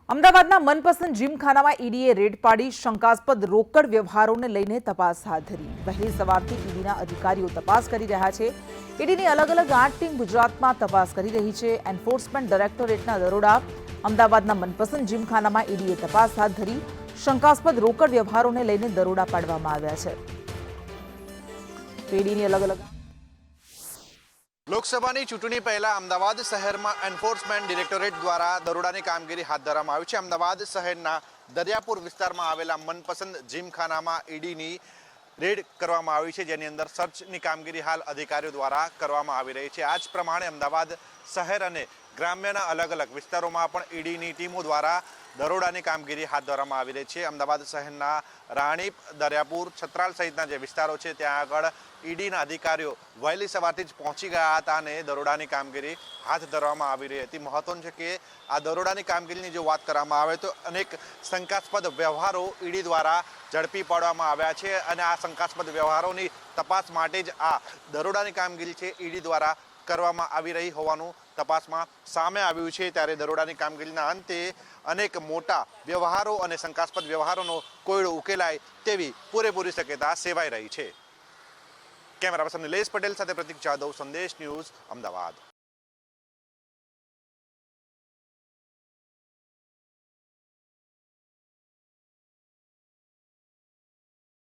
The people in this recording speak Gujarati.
અમદાવાદના મનપસંદ જીમખાનામાં ઈડીએ રેડ પાડી શંકાસ્પદ રોકડ વ્યવહારોને લઈને તપાસ હાથ ધરી। વહેલી સવારથી ઈડીના અધિકારીઓ તપાસ કરી રહ્યા છે। ઈડીની અલગ અલગ 8 ટીમ ગુજરાતમાં તપાસ કરી રહી છે। એન્ફોર્સમેન્ટ ડાયરેક્ટોરેટના દરોડા અમદાવાદના મનપસંદ જીમખાનામાં ઈડીએ તપાસ હાથ ધરી। શંકાસ્પદ રોકડ વ્યવહારોને લઈને દરોડા પાડવામાં આવ્યા છે। ઈડીની અલગ અલગ લોકસભાની ચૂંટણી પહેલા અમદાવાદ શહેરમાં એન્ફોર્સમેન્ટ ડિરેક્ટોરેટ દ્વારા દરોડાની કામગીરી હાથ ધરવામાં આવી છે। અમદાવાદ શહેરના દરિયાપુર વિસ્તારમાં આવેલા મનપસંદ જીમખાનામાં ઈડીની રેડ કરવામાં આવી છે, જેની અંદર સર્ચની કામગીરી હાલ અધિકારીઓ દ્વારા કરવામાં આવી રહી છે। આ જ પ્રમાણે અમદાવાદ શહેર અને ગ્રામ્યના અલગ અલગ વિસ્તારોમાં પણ ઈડીની ટીમો દ્વારા દરોડાની કામગીરી હાથ ધરવામાં આવી રહી છે। અમદાવાદ શહેરના રાણીપ, દરિયાપુર, છત્રાલ સહિતના જે વિસ્તારો છે ત્યાં આગળ ઈડીના અધિકારીઓ વહેલી સવારથી જ પહોંચી ગયા હતા અને દરોડાની કામગીરી હાથ ધરવામાં આવી રહી હતી। મહત્વનું છે કે આ દરોડાની કામગીરીની જો વાત કરવામાં આવે તો અનેક શંકાસ્પદ વ્યવહારો ઈડી દ્વારા ઝડપી પાડવામાં આવ્યા છે અને આ શંકાસ્પદ વ્યવહારોની તપાસ માટે જ આ દરોડાની કામગીરી છે ઈડી દ્વારા કરવામાં આવી રહી હોવાનું તપાસમાં સામે આવ્યું છે। ત્યારે દરોડાની કામગીરીના અંતે અનેક મોટા વ્યવહારો અને શંકાસ્પદ વ્યવહારોનો કોયડો ઉકેલાય તેવી પૂરેપૂરી શક્યતા સેવાઈ રહી છે। કેમેરા પર્સન નિલેશ પટેલ સાથે પ્રતીક જાદવ, સંદેશ ન્યૂઝ, અમદાવાદ।